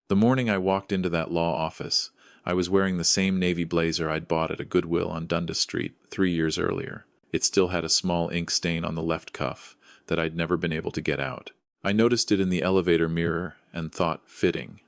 The morning I walked into that law office, I was wearing the same navy blazer I'd bought at a Goodwill on Dundas Street 3 years earlier. It still had a small ink stain on the left cuff that I'd never been able to get out. I noticed it in the elevator mirror and thought, fitting.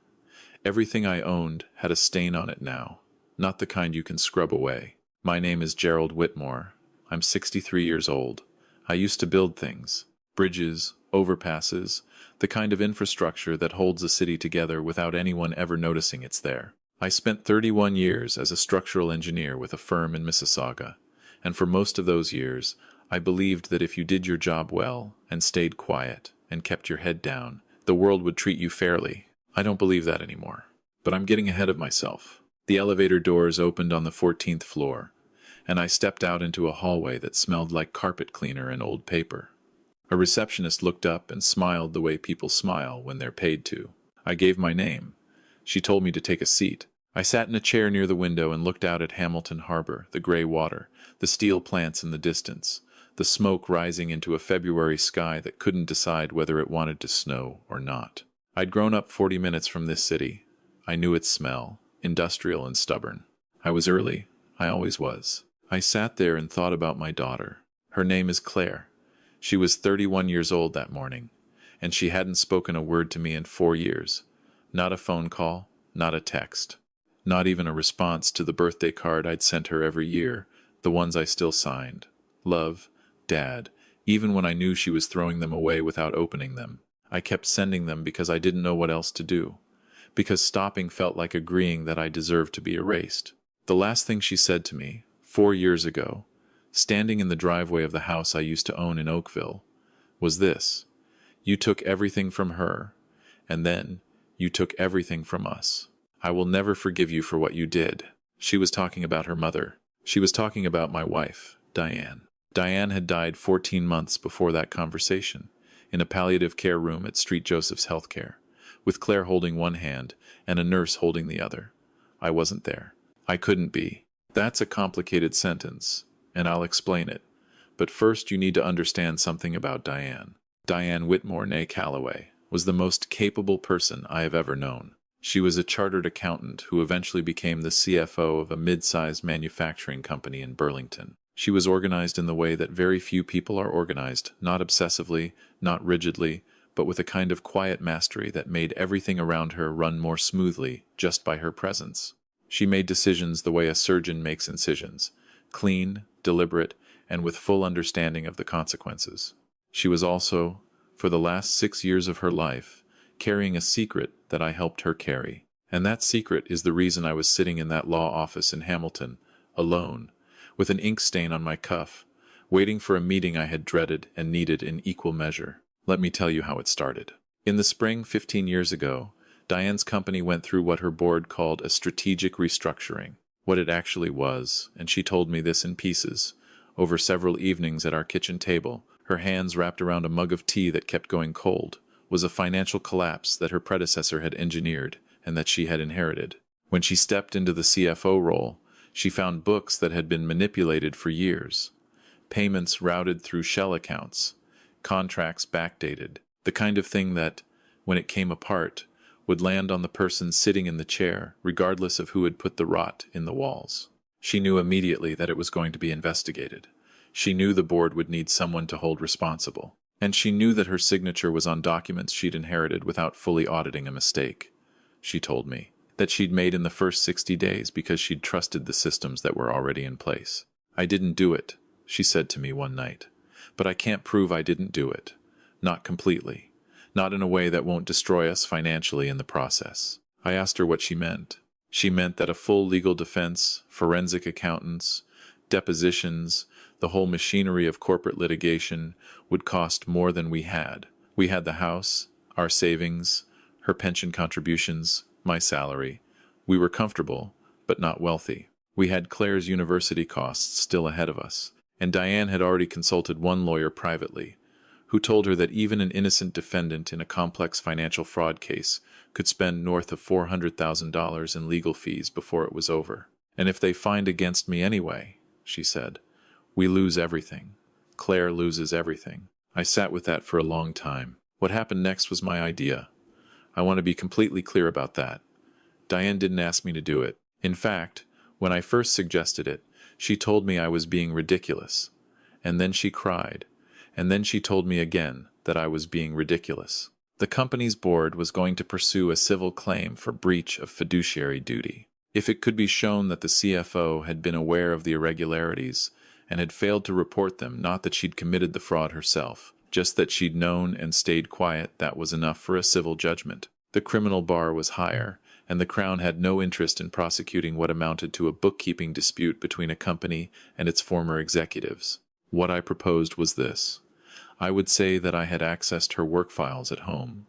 Everything I owned had a stain on it now, not the kind you can scrub away. My name is Gerald Whitmore. I'm 63 years old. I used to build things. Bridges, overpasses, the kind of infrastructure that holds a city together without anyone ever noticing it's there. I spent 31 years as a structural engineer with a firm in Mississauga, and for most of those years, I believed that if you did your job well and stayed quiet and kept your head down, the world would treat you fairly. I don't believe that anymore, but I'm getting ahead of myself. The elevator doors opened on the 14th floor, and I stepped out into a hallway that smelled like carpet cleaner and old paper. A receptionist looked up and smiled the way people smile when they're paid to. I gave my name. She told me to take a seat. I sat in a chair near the window and looked out at Hamilton Harbor, the gray water, the steel plants in the distance, the smoke rising into a February sky that couldn't decide whether it wanted to snow or not. I'd grown up 40 minutes from this city. I knew its smell, industrial and stubborn. I was early. I always was. I sat there and thought about my daughter. Her name is Claire. She was 31 years old that morning, and she hadn't spoken a word to me in 4 years. Not a phone call, not a text, not even a response to the birthday card I'd sent her every year, the ones I still signed. Love, Dad, even when I knew she was throwing them away without opening them. I kept sending them because I didn't know what else to do, because stopping felt like agreeing that I deserved to be erased. The last thing she said to me, 4 years ago, standing in the driveway of the house I used to own in Oakville, was this: "You took everything from her, and then you took everything from us. I will never forgive you for what you did." She was talking about her mother. She was talking about my wife, Diane. Diane had died 14 months before that conversation, in a palliative care room at St. Joseph's Healthcare, with Claire holding one hand and a nurse holding the other. I wasn't there. I couldn't be. That's a complicated sentence, and I'll explain it. But first you need to understand something about Diane. Diane Whitmore, née Calloway, was the most capable person I have ever known. She was a chartered accountant who eventually became the CFO of a mid-sized manufacturing company in Burlington. She was organized in the way that very few people are organized, not obsessively, not rigidly, but with a kind of quiet mastery that made everything around her run more smoothly just by her presence. She made decisions the way a surgeon makes incisions, clean, deliberate, and with full understanding of the consequences. She was also, for the last 6 years of her life, carrying a secret that I helped her carry. And that secret is the reason I was sitting in that law office in Hamilton, alone, with an ink stain on my cuff, waiting for a meeting I had dreaded and needed in equal measure. Let me tell you how it started. In the spring 15 years ago, Diane's company went through what her board called a strategic restructuring. What it actually was, and she told me this in pieces, over several evenings at our kitchen table, her hands wrapped around a mug of tea that kept going cold, was a financial collapse that her predecessor had engineered and that she had inherited. When she stepped into the CFO role, she found books that had been manipulated for years, payments routed through shell accounts, contracts backdated, the kind of thing that, when it came apart, would land on the person sitting in the chair, regardless of who had put the rot in the walls. She knew immediately that it was going to be investigated. She knew the board would need someone to hold responsible. And she knew that her signature was on documents she'd inherited without fully auditing a mistake. She told me that she'd made in the first 60 days because she'd trusted the systems that were already in place. "I didn't do it," she said to me one night. "But I can't prove I didn't do it. Not completely. Not in a way that won't destroy us financially in the process." I asked her what she meant. She meant that a full legal defense, forensic accountants, depositions, the whole machinery of corporate litigation would cost more than we had. We had the house, our savings, her pension contributions, my salary. We were comfortable, but not wealthy. We had Claire's university costs still ahead of us, and Diane had already consulted one lawyer privately, who told her that even an innocent defendant in a complex financial fraud case could spend north of $400,000 in legal fees before it was over. "And if they find against me anyway," she said, "we lose everything. Claire loses everything." I sat with that for a long time. What happened next was my idea. I want to be completely clear about that. Diane didn't ask me to do it. In fact, when I first suggested it, she told me I was being ridiculous. And then she cried. And then she told me again that I was being ridiculous. The company's board was going to pursue a civil claim for breach of fiduciary duty. If it could be shown that the CFO had been aware of the irregularities and had failed to report them, not that she'd committed the fraud herself, just that she'd known and stayed quiet, that was enough for a civil judgment. The criminal bar was higher, and the Crown had no interest in prosecuting what amounted to a bookkeeping dispute between a company and its former executives. What I proposed was this. I would say that I had accessed her work files at home,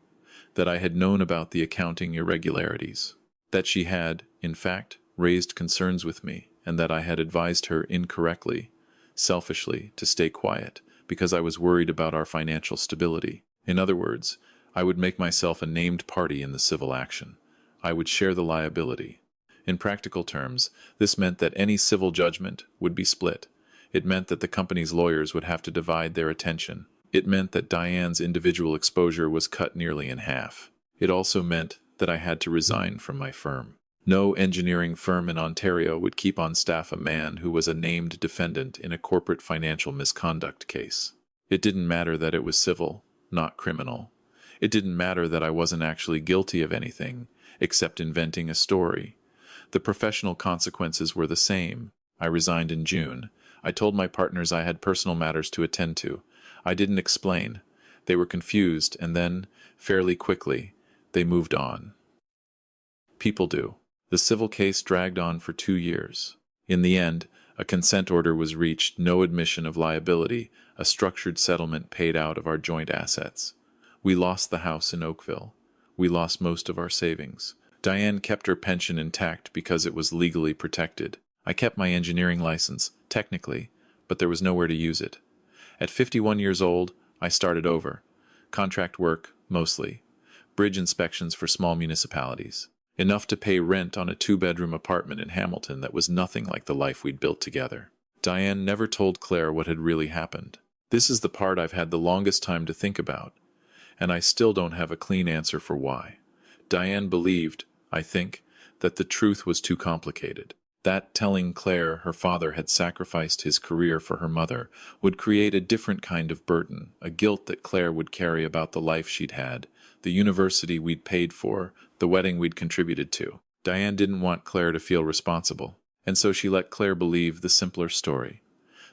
that I had known about the accounting irregularities, that she had, in fact, raised concerns with me, and that I had advised her incorrectly, selfishly, to stay quiet, because I was worried about our financial stability. In other words, I would make myself a named party in the civil action. I would share the liability. In practical terms, this meant that any civil judgment would be split. It meant that the company's lawyers would have to divide their attention. It meant that Diane's individual exposure was cut nearly in half. It also meant that I had to resign from my firm. No engineering firm in Ontario would keep on staff a man who was a named defendant in a corporate financial misconduct case. It didn't matter that it was civil, not criminal. It didn't matter that I wasn't actually guilty of anything, except inventing a story. The professional consequences were the same. I resigned in June. I told my partners I had personal matters to attend to. I didn't explain. They were confused, and then, fairly quickly, they moved on. People do. The civil case dragged on for 2 years. In the end, a consent order was reached, no admission of liability, a structured settlement paid out of our joint assets. We lost the house in Oakville. We lost most of our savings. Diane kept her pension intact because it was legally protected. I kept my engineering license, technically, but there was nowhere to use it. At 51 years old, I started over. Contract work, mostly. Bridge inspections for small municipalities. Enough to pay rent on a 2-bedroom apartment in Hamilton that was nothing like the life we'd built together. Diane never told Claire what had really happened. This is the part I've had the longest time to think about, and I still don't have a clean answer for why. Diane believed, I think, that the truth was too complicated. That telling Claire her father had sacrificed his career for her mother would create a different kind of burden, a guilt that Claire would carry about the life she'd had, the university we'd paid for, the wedding we'd contributed to. Diane didn't want Claire to feel responsible, and so she let Claire believe the simpler story,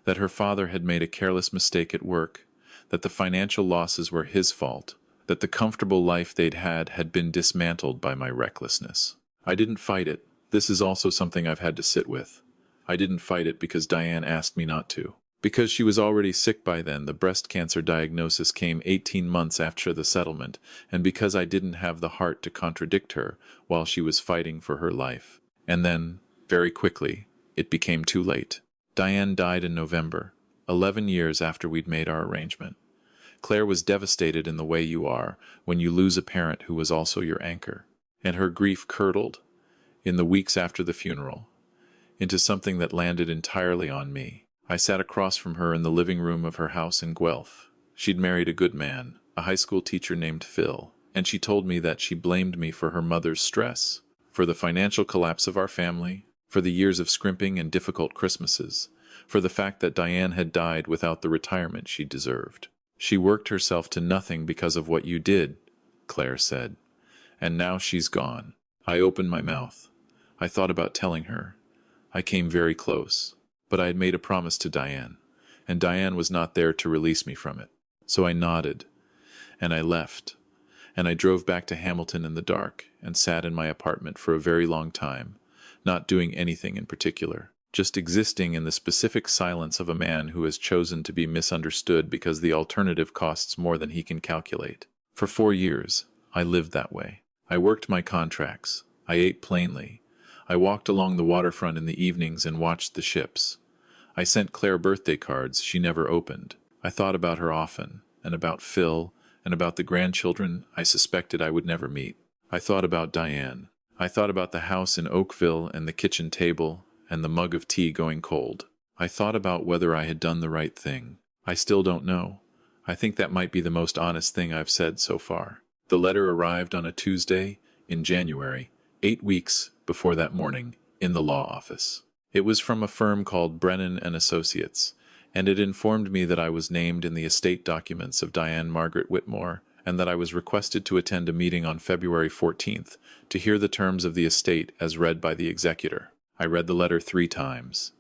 that her father had made a careless mistake at work, that the financial losses were his fault, that the comfortable life they'd had been dismantled by my recklessness. I didn't fight it. This is also something I've had to sit with. I didn't fight it because Diane asked me not to. Because she was already sick by then, the breast cancer diagnosis came 18 months after the settlement, and because I didn't have the heart to contradict her while she was fighting for her life. And then, very quickly, it became too late. Diane died in November, 11 years after we'd made our arrangement. Claire was devastated in the way you are when you lose a parent who was also your anchor, and her grief curdled, in the weeks after the funeral, into something that landed entirely on me. I sat across from her in the living room of her house in Guelph. She'd married a good man, a high school teacher named Phil, and she told me that she blamed me for her mother's stress, for the financial collapse of our family, for the years of scrimping and difficult Christmases, for the fact that Diane had died without the retirement she deserved. She worked herself to nothing because of what you did, Claire said, and now she's gone. I opened my mouth. I thought about telling her. I came very close, but I had made a promise to Diane, and Diane was not there to release me from it. So I nodded, and I left, and I drove back to Hamilton in the dark and sat in my apartment for a very long time, not doing anything in particular, just existing in the specific silence of a man who has chosen to be misunderstood because the alternative costs more than he can calculate. For 4 years, I lived that way. I worked my contracts. I ate plainly. I walked along the waterfront in the evenings and watched the ships. I sent Claire birthday cards she never opened. I thought about her often, and about Phil, and about the grandchildren I suspected I would never meet. I thought about Diane. I thought about the house in Oakville and the kitchen table and the mug of tea going cold. I thought about whether I had done the right thing. I still don't know. I think that might be the most honest thing I've said so far. The letter arrived on a Tuesday in January, 8 weeks before that morning, in the law office. It was from a firm called Brennan and Associates, and it informed me that I was named in the estate documents of Diane Margaret Whitmore, and that I was requested to attend a meeting on February 14th to hear the terms of the estate as read by the executor. I read the letter 3 times.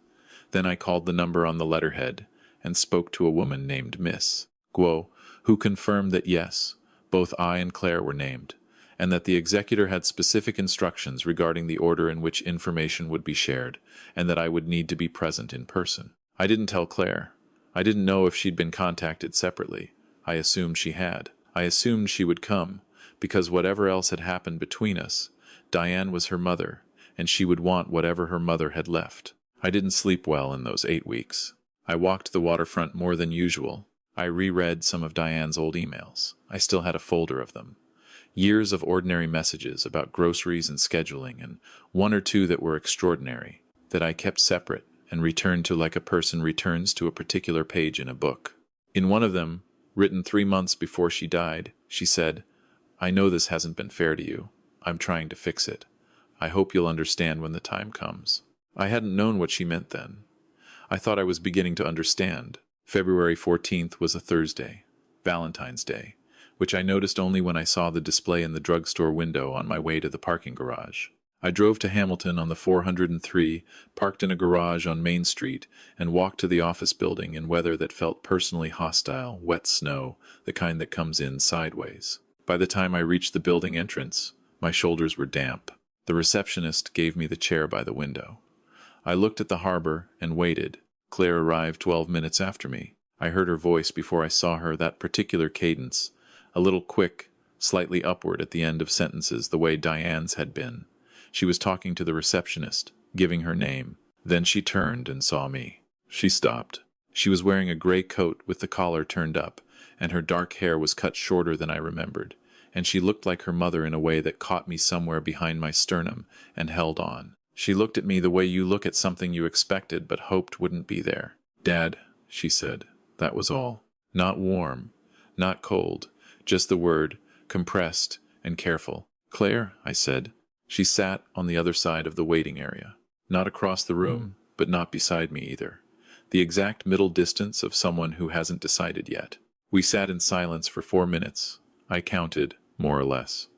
Then I called the number on the letterhead and spoke to a woman named Miss Guo, who confirmed that yes, both I and Claire were named, and that the executor had specific instructions regarding the order in which information would be shared, and that I would need to be present in person. I didn't tell Claire. I didn't know if she'd been contacted separately. I assumed she had. I assumed she would come, because whatever else had happened between us, Diane was her mother, and she would want whatever her mother had left. I didn't sleep well in those 8 weeks. I walked the waterfront more than usual. I reread some of Diane's old emails. I still had a folder of them. Years of ordinary messages about groceries and scheduling, and 1 or 2 that were extraordinary, that I kept separate and returned to like a person returns to a particular page in a book. In one of them, written 3 months before she died, she said, "I know this hasn't been fair to you. I'm trying to fix it. I hope you'll understand when the time comes." I hadn't known what she meant then. I thought I was beginning to understand. February 14th was a Thursday, Valentine's Day, which I noticed only when I saw the display in the drugstore window on my way to the parking garage. I drove to Hamilton on the 403, parked in a garage on Main Street, and walked to the office building in weather that felt personally hostile, wet snow, the kind that comes in sideways. By the time I reached the building entrance, my shoulders were damp. The receptionist gave me the chair by the window. I looked at the harbor and waited. Claire arrived 12 minutes after me. I heard her voice before I saw her, that particular cadence, a little quick, slightly upward at the end of sentences the way Diane's had been. She was talking to the receptionist, giving her name. Then she turned and saw me. She stopped. She was wearing a gray coat with the collar turned up, and her dark hair was cut shorter than I remembered, and she looked like her mother in a way that caught me somewhere behind my sternum and held on. She looked at me the way you look at something you expected but hoped wouldn't be there. "Dad," she said. That was all. Not warm, not cold, just the word, compressed and careful. "Claire," I said. She sat on the other side of the waiting area. Not across the room, but not beside me either. The exact middle distance of someone who hasn't decided yet. We sat in silence for 4 minutes. I counted, more or less.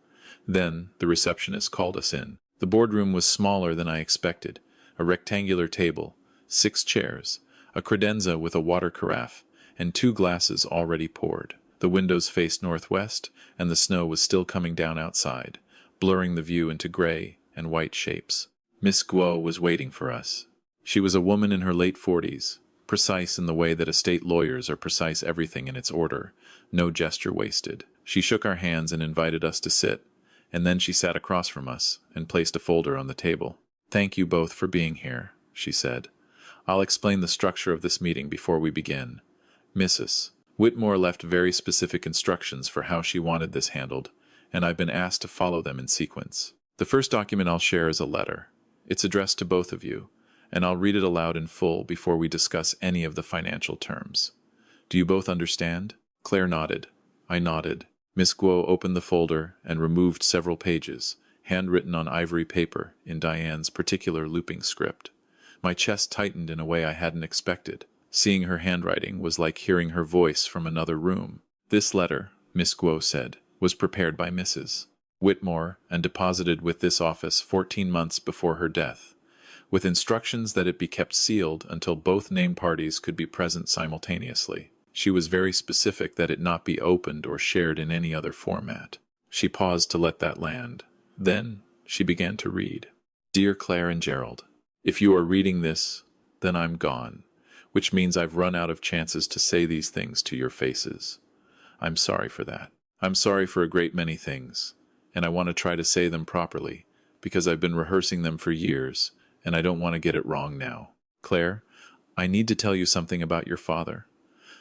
Then the receptionist called us in. The boardroom was smaller than I expected. A rectangular table, 6 chairs, a credenza with a water carafe, and 2 glasses already poured. The windows faced northwest, and the snow was still coming down outside, blurring the view into gray and white shapes. Miss Guo was waiting for us. She was a woman in her late 40s, precise in the way that estate lawyers are precise, everything in its order, no gesture wasted. She shook our hands and invited us to sit, and then she sat across from us and placed a folder on the table. "Thank you both for being here," she said. "I'll explain the structure of this meeting before we begin. Mrs. Whitmore left very specific instructions for how she wanted this handled, and I've been asked to follow them in sequence. The first document I'll share is a letter. It's addressed to both of you, and I'll read it aloud in full before we discuss any of the financial terms. Do you both understand?" Claire nodded. I nodded. Miss Guo opened the folder and removed several pages, handwritten on ivory paper in Diane's particular looping script. My chest tightened in a way I hadn't expected. Seeing her handwriting was like hearing her voice from another room. "This letter," Miss Guo said, "was prepared by Mrs. Whitmore and deposited with this office 14 months before her death, with instructions that it be kept sealed until both named parties could be present simultaneously. She was very specific that it not be opened or shared in any other format." She paused to let that land. Then she began to read. "Dear Claire and Gerald, if you are reading this, then I'm gone, which means I've run out of chances to say these things to your faces. I'm sorry for that. I'm sorry for a great many things, and I want to try to say them properly, because I've been rehearsing them for years, and I don't want to get it wrong now. Claire, I need to tell you something about your father.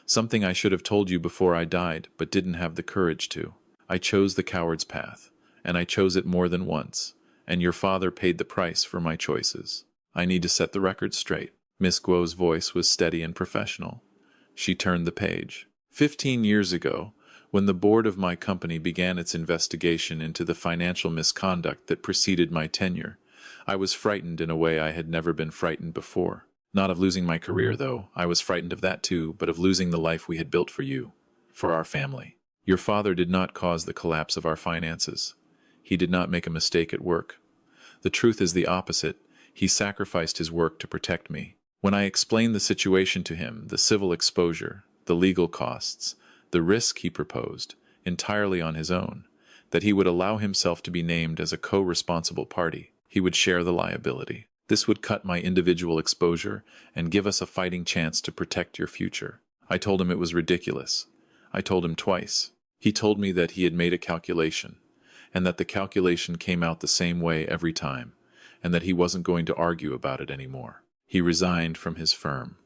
Something I should have told you before I died, but didn't have the courage to. I chose the coward's path, and I chose it more than once, and your father paid the price for my choices. I need to set the record straight." Miss Guo's voice was steady and professional. She turned the page. 15 years ago, When the board of my company began its investigation into the financial misconduct that preceded my tenure, I was frightened in a way I had never been frightened before. Not of losing my career, though. I was frightened of that too, but of losing the life we had built for you, for our family. Your father did not cause the collapse of our finances. He did not make a mistake at work. The truth is the opposite. He sacrificed his work to protect me. When I explained the situation to him, the civil exposure, the legal costs, the risk he proposed, entirely on his own, that he would allow himself to be named as a co-responsible party, he would share the liability. This would cut my individual exposure and give us a fighting chance to protect your future. I told him it was ridiculous. I told him twice. He told me that he had made a calculation, and that the calculation came out the same way every time, and that he wasn't going to argue about it anymore. He resigned from his firm.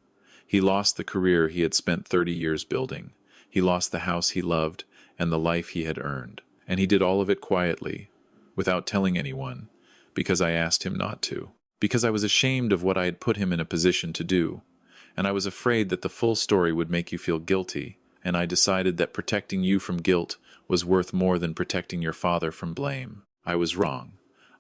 He lost the career he had spent 30 years building. He lost the house he loved and the life he had earned. And he did all of it quietly, without telling anyone, because I asked him not to. Because I was ashamed of what I had put him in a position to do, and I was afraid that the full story would make you feel guilty, and I decided that protecting you from guilt was worth more than protecting your father from blame. I was wrong.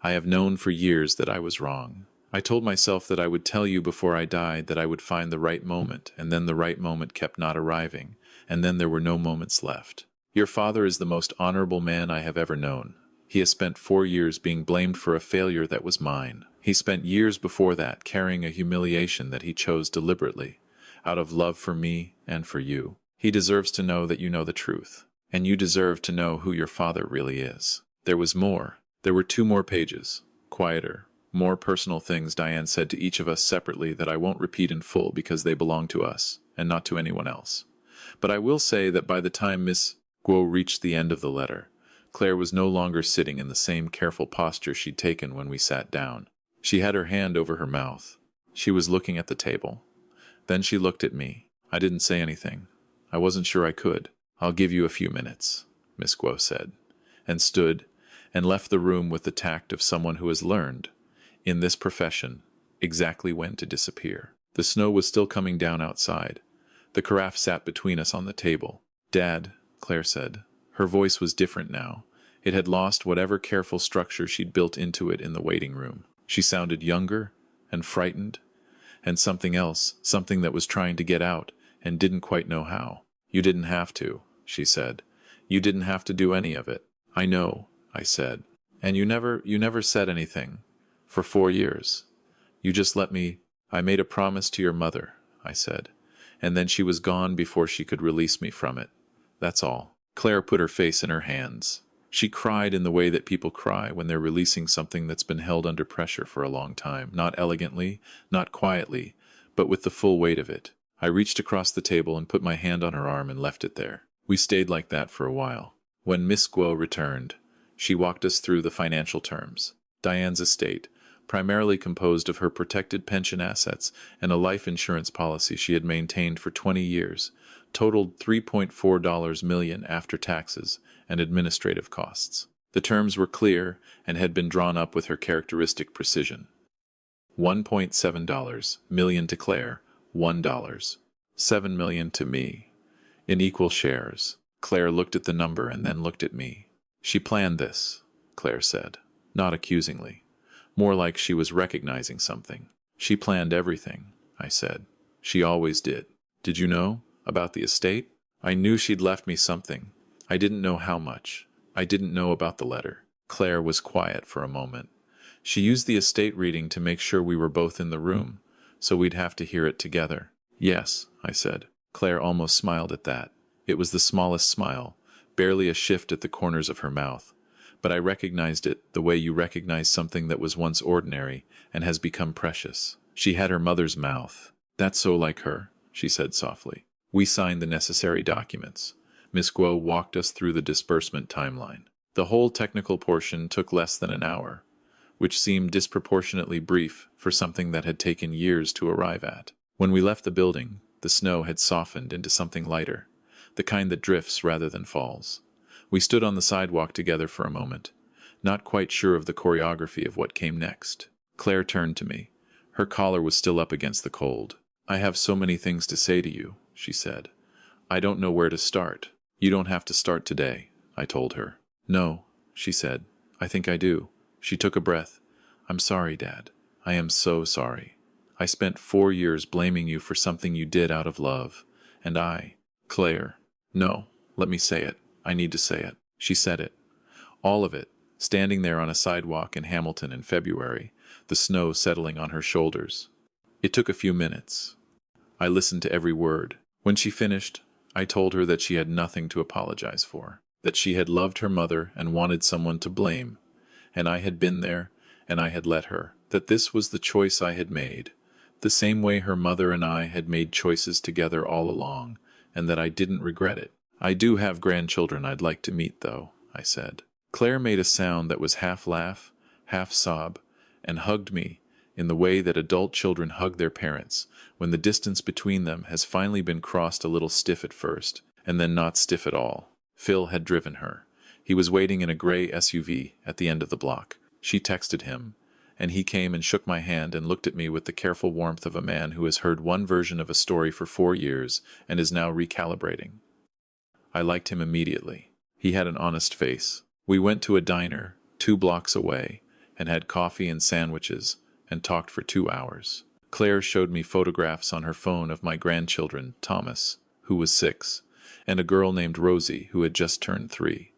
I have known for years that I was wrong. I told myself that I would tell you before I died that I would find the right moment, and then the right moment kept not arriving, and then there were no moments left. Your father is the most honorable man I have ever known. He has spent 4 years being blamed for a failure that was mine. He spent years before that carrying a humiliation that he chose deliberately, out of love for me and for you. He deserves to know that you know the truth, and you deserve to know who your father really is. There was more. There were 2 more pages, quieter, more personal things Diane said to each of us separately that I won't repeat in full because they belong to us, and not to anyone else. But I will say that by the time Miss Guo reached the end of the letter, Claire was no longer sitting in the same careful posture she'd taken when we sat down. She had her hand over her mouth. She was looking at the table. Then she looked at me. I didn't say anything. I wasn't sure I could. "I'll give you a few minutes," Miss Guo said, and stood and left the room with the tact of someone who has learned, in this profession, exactly when to disappear. The snow was still coming down outside. The carafe sat between us on the table. "Dad," Claire said. Her voice was different now. It had lost whatever careful structure she'd built into it in the waiting room. She sounded younger and frightened, and something else, something that was trying to get out and didn't quite know how. "You didn't have to," she said. "You didn't have to do any of it." "I know," I said. "And you never said anything. For 4 years. You just let me—" "I made a promise to your mother," I said, "and then she was gone before she could release me from it. That's all." Claire put her face in her hands. She cried in the way that people cry when they're releasing something that's been held under pressure for a long time, not elegantly, not quietly, but with the full weight of it. I reached across the table and put my hand on her arm and left it there. We stayed like that for a while. When Miss Guo returned, she walked us through the financial terms. Diane's estate, primarily composed of her protected pension assets and a life insurance policy she had maintained for 20 years, totaled $3.4 million after taxes and administrative costs. The terms were clear and had been drawn up with her characteristic precision. $1.7 million to Claire, $1. $7 million to me, in equal shares. Claire looked at the number and then looked at me. "She planned this," Claire said, not accusingly. More like she was recognizing something. "She planned everything," I said. "She always did." "Did you know about the estate?" "I knew she'd left me something. I didn't know how much. I didn't know about the letter." Claire was quiet for a moment. She used the estate reading to make sure we were both in the room, so we'd have to hear it together. "Yes," I said. Claire almost smiled at that. It was the smallest smile, barely a shift at the corners of her mouth. But I recognized it the way you recognize something that was once ordinary and has become precious. She had her mother's mouth. "That's so like her," she said softly. We signed the necessary documents. Miss Guo walked us through the disbursement timeline. The whole technical portion took less than an hour, which seemed disproportionately brief for something that had taken years to arrive at. When we left the building, the snow had softened into something lighter, the kind that drifts rather than falls. We stood on the sidewalk together for a moment, not quite sure of the choreography of what came next. Claire turned to me. Her collar was still up against the cold. "I have so many things to say to you," she said. "I don't know where to start. You don't have to start today, I told her. No, she said. I think I do. She took a breath. I'm sorry, Dad. I am so sorry. I spent 4 years blaming you for something you did out of love. And Claire. No, let me say it. I need to say it. She said it. All of it, standing there on a sidewalk in Hamilton in February, the snow settling on her shoulders. It took a few minutes. I listened to every word. When she finished, I told her that she had nothing to apologize for, that she had loved her mother and wanted someone to blame, and I had been there, and I had let her, that this was the choice I had made, the same way her mother and I had made choices together all along, and that I didn't regret it. I do have grandchildren I'd like to meet, though, I said. Claire made a sound that was half laugh, half sob, and hugged me in the way that adult children hug their parents when the distance between them has finally been crossed, a little stiff at first, and then not stiff at all. Phil had driven her. He was waiting in a gray SUV at the end of the block. She texted him, and he came and shook my hand and looked at me with the careful warmth of a man who has heard one version of a story for 4 years and is now recalibrating. I liked him immediately. He had an honest face. We went to a diner 2 blocks away and had coffee and sandwiches and talked for 2 hours. Claire showed me photographs on her phone of my grandchildren, Thomas, who was 6, and a girl named Rosie, who had just turned 3.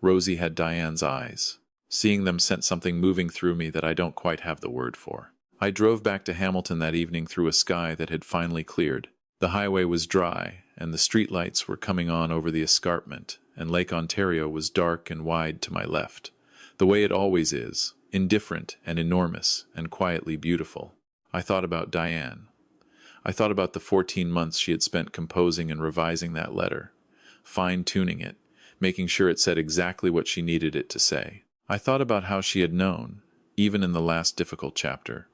Rosie had Diane's eyes. Seeing them sent something moving through me that I don't quite have the word for. I drove back to Hamilton that evening through a sky that had finally cleared. The highway was dry, and the streetlights were coming on over the escarpment, and Lake Ontario was dark and wide to my left, the way it always is, indifferent and enormous and quietly beautiful. I thought about Diane. I thought about the 14 months she had spent composing and revising that letter, fine-tuning it, making sure it said exactly what she needed it to say. I thought about how she had known, even in the last difficult chapter,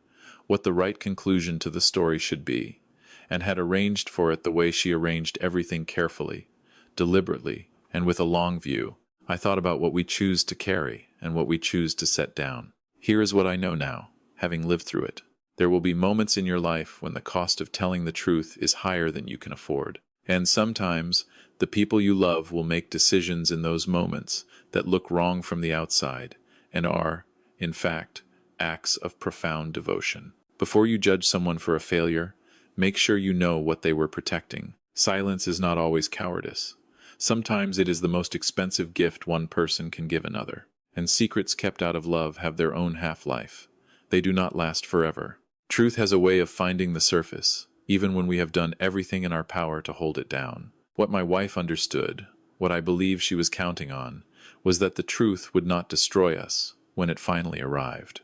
what the right conclusion to the story should be, and had arranged for it the way she arranged everything carefully, deliberately, and with a long view. I thought about what we choose to carry and what we choose to set down. Here is what I know now, having lived through it. There will be moments in your life when the cost of telling the truth is higher than you can afford. And sometimes the people you love will make decisions in those moments that look wrong from the outside and are, in fact, acts of profound devotion. Before you judge someone for a failure, make sure you know what they were protecting. Silence is not always cowardice. Sometimes it is the most expensive gift one person can give another. And secrets kept out of love have their own half-life. They do not last forever. Truth has a way of finding the surface, even when we have done everything in our power to hold it down. What my wife understood, what I believe she was counting on, was that the truth would not destroy us when it finally arrived.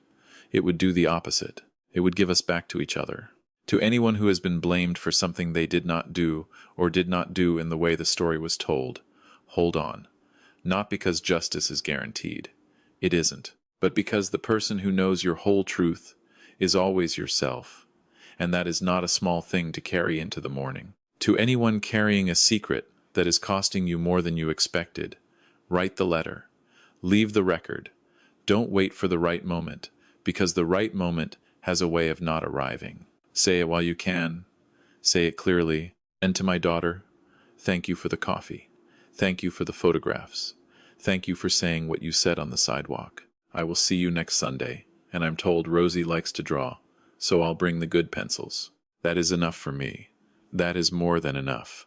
It would do the opposite. It would give us back to each other. To anyone who has been blamed for something they did not do or did not do in the way the story was told, hold on. Not because justice is guaranteed. It isn't. But because the person who knows your whole truth is always yourself, and that is not a small thing to carry into the morning. To anyone carrying a secret that is costing you more than you expected, write the letter. Leave the record. Don't wait for the right moment, because the right moment has a way of not arriving. Say it while you can. Say it clearly. And to my daughter, thank you for the coffee. Thank you for the photographs. Thank you for saying what you said on the sidewalk. I will see you next Sunday, and I'm told Rosie likes to draw, so I'll bring the good pencils. That is enough for me. That is more than enough.